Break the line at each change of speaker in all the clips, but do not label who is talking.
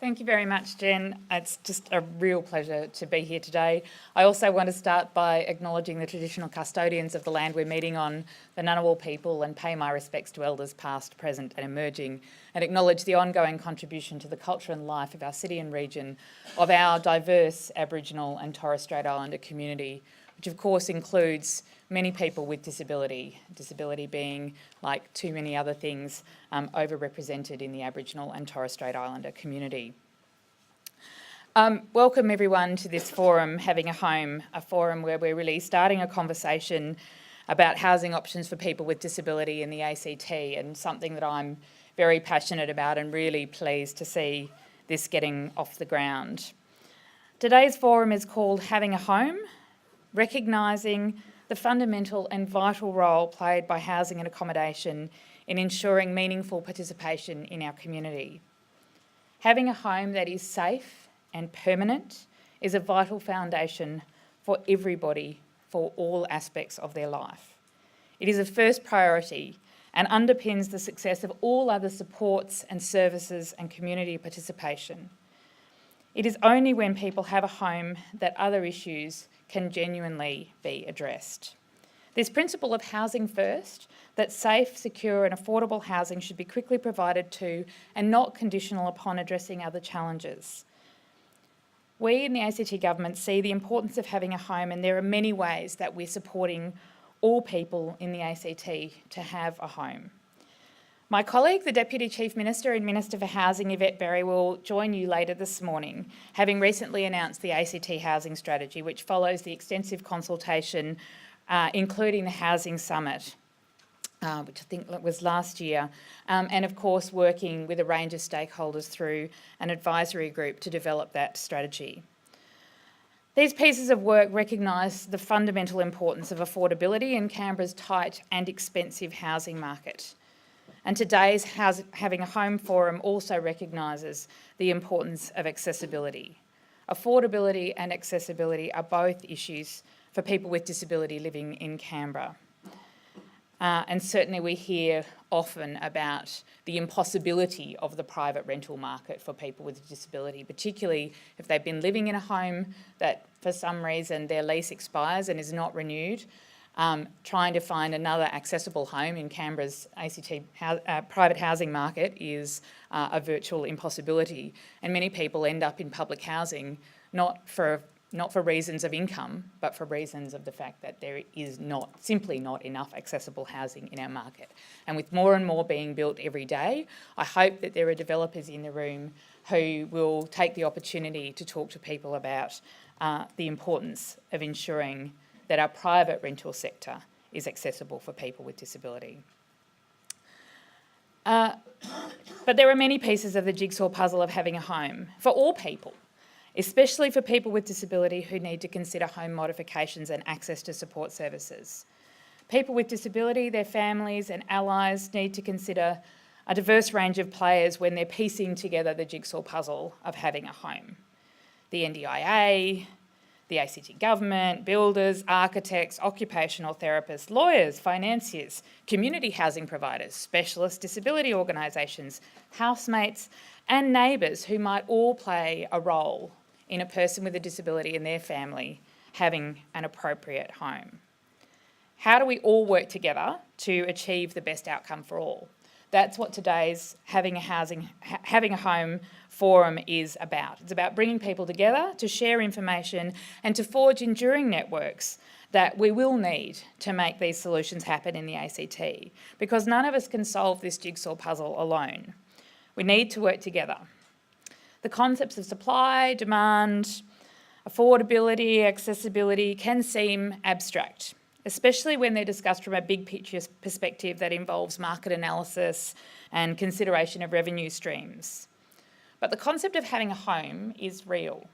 Thank you very much, Jen. It's just a real pleasure to be here today. I also want to start by acknowledging the traditional custodians of the land we're meeting on, the Ngunnawal people, and pay my respects to elders past, present and emerging, and acknowledge the ongoing contribution to the culture and life of our city and region of our diverse Aboriginal and Torres Strait Islander community, which of course includes many people with disability being, like too many other things, overrepresented in the Aboriginal and Torres Strait Islander community. Welcome everyone to this forum, Having a Home, a forum where we're really starting a conversation about housing options for people with disability in the ACT, and something that I'm very passionate about and really pleased to see this getting off the ground. Today's forum is called Having a Home, recognising the fundamental and vital role played by housing and accommodation in ensuring meaningful participation in our community. Having a home that is safe and permanent is a vital foundation for everybody, for all aspects of their life. It is a first priority and underpins the success of all other supports and services and community participation. It is only when people have a home that other issues can genuinely be addressed. This principle of housing first, that safe, secure and affordable housing should be quickly provided to and not conditional upon addressing other challenges. We in the ACT Government see the importance of having a home, and there are many ways that we're supporting all people in the ACT to have a home. My colleague, the Deputy Chief Minister and Minister for Housing, Yvette Berry, will join you later this morning, having recently announced the ACT Housing Strategy, which follows the extensive consultation, including the Housing Summit, which I think was last year, and of course working with a range of stakeholders through an advisory group to develop that strategy. These pieces of work recognise the fundamental importance of affordability in Canberra's tight and expensive housing market. And today's Having a Home forum also recognises the importance of accessibility. Affordability and accessibility are both issues for people with disability living in Canberra. And certainly we hear often about the impossibility of the private rental market for people with a disability, particularly if they've been living in a home that for some reason their lease expires and is not renewed. Trying to find another accessible home in Canberra's ACT private housing market is a virtual impossibility, and many people end up in public housing not for reasons of income, but for reasons of the fact that there is simply not enough accessible housing in our market. And with more and more being built every day, I hope that there are developers in the room who will take the opportunity to talk to people about the importance of ensuring that our private rental sector is accessible for people with disability. But there are many pieces of the jigsaw puzzle of having a home for all people, especially for people with disability who need to consider home modifications and access to support services. People with disability, their families and allies need to consider a diverse range of players when they're piecing together the jigsaw puzzle of having a home. The NDIA, the ACT Government, builders, architects, occupational therapists, lawyers, financiers, community housing providers, specialist disability organisations, housemates and neighbours who might all play a role in a person with a disability and their family having an appropriate home. How do we all work together to achieve the best outcome for all? That's what today's Having a Home forum is about. It's about bringing people together to share information and to forge enduring networks that we will need to make these solutions happen in the ACT, because none of us can solve this jigsaw puzzle alone. We need to work together. The concepts of supply, demand, affordability, accessibility can seem abstract, especially when they're discussed from a big picture perspective that involves market analysis and consideration of revenue streams. But the concept of having a home is real.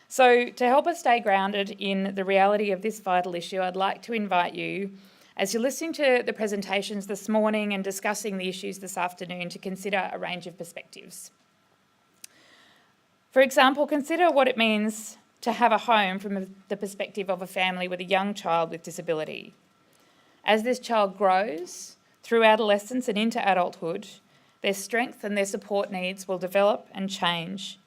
So to help us stay grounded in the reality of this vital issue, I'd like to invite you, as you're listening to the presentations this morning and discussing the issues this afternoon, to consider a range of perspectives. For example, consider what it means to have a home from the perspective of a family with a young child with disability. As this child grows through adolescence and into adulthood, Their strength and their support needs will develop and change.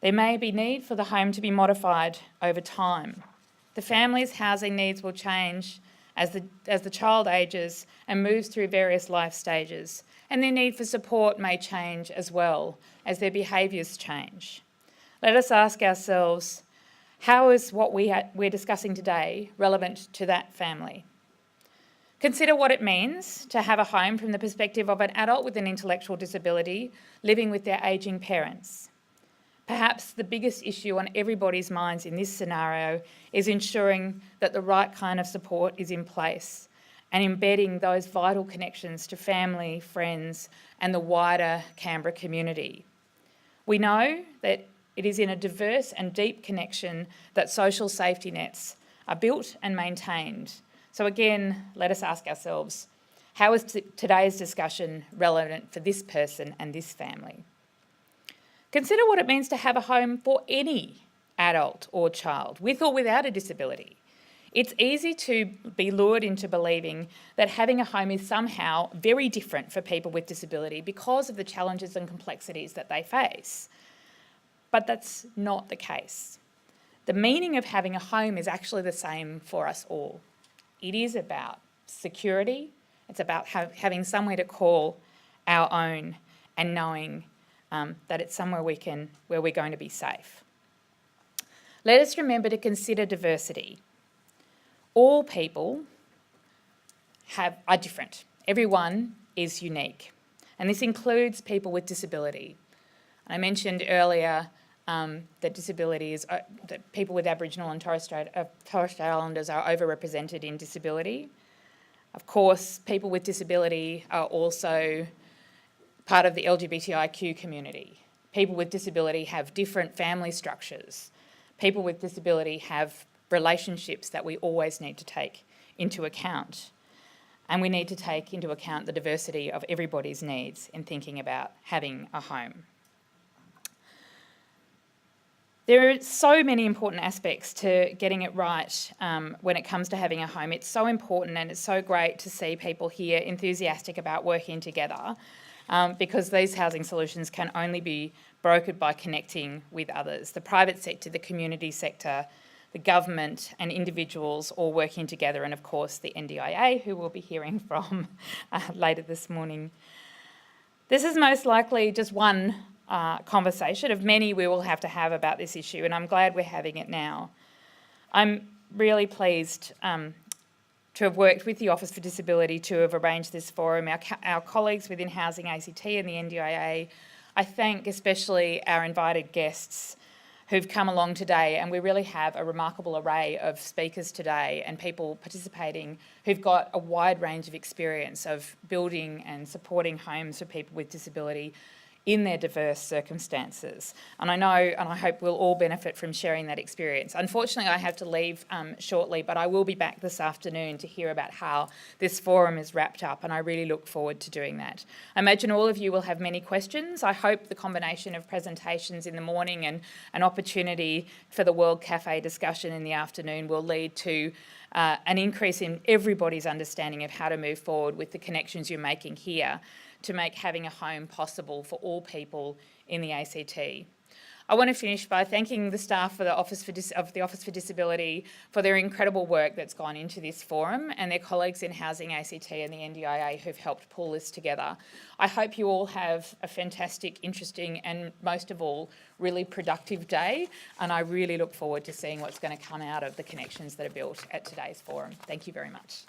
There may be need for the home to be modified over time. The family's housing needs will change as the child ages and moves through various life stages, and their need for support may change as well as their behaviours change. Let us ask ourselves, how is what we're discussing today relevant to that family? Consider what it means to have a home from the perspective of an adult with an intellectual disability living with their ageing parents. Perhaps the biggest issue on everybody's minds in this scenario is ensuring that the right kind of support is in place and embedding those vital connections to family, friends, and the wider Canberra community. We know that it is in a diverse and deep connection that social safety nets are built and maintained. So again, let us ask ourselves, how is today's discussion relevant for this person and this family? Consider what it means to have a home for any adult or child, with or without a disability. It's easy to be lured into believing that having a home is somehow very different for people with disability because of the challenges and complexities that they face. But that's not the case. The meaning of having a home is actually the same for us all. It is about security, it's about having somewhere to call our own and knowing that it's somewhere where we're going to be safe. Let us remember to consider diversity. All people are different. Everyone is unique. And this includes people with disability. I mentioned earlier that that people with Aboriginal and Torres Strait Islanders are overrepresented in disability. Of course, people with disability are also part of the LGBTIQ community. People with disability have different family structures. People with disability have relationships that we always need to take into account. And we need to take into account the diversity of everybody's needs in thinking about having a home. There are so many important aspects to getting it right when it comes to having a home. It's so important and it's so great to see people here enthusiastic about working together because these housing solutions can only be brokered by connecting with others. The private sector, the community sector, the government and individuals all working together, and of course the NDIA, who we'll be hearing from later this morning. This is most likely just one conversation of many we will have to have about this issue, and I'm glad we're having it now. I'm really pleased to have worked with the Office for Disability to have arranged this forum. Our colleagues within Housing ACT and the NDIA, I thank especially our invited guests who've come along today, and we really have a remarkable array of speakers today and people participating who've got a wide range of experience of building and supporting homes for people with disability in their diverse circumstances. And I know and I hope we'll all benefit from sharing that experience. Unfortunately, I have to leave shortly, but I will be back this afternoon to hear about how this forum is wrapped up, and I really look forward to doing that. I imagine all of you will have many questions. I hope the combination of presentations in the morning and an opportunity for the World Cafe discussion in the afternoon will lead to an increase in everybody's understanding of how to move forward with the connections you're making here to make having a home possible for all people in the ACT. I want to finish by thanking the staff of the Office for Disability for their incredible work that's gone into this forum, and their colleagues in Housing ACT and the NDIA who've helped pull this together. I hope you all have a fantastic, interesting and most of all, really productive day, and I really look forward to seeing what's going to come out of the connections that are built at today's forum. Thank you very much.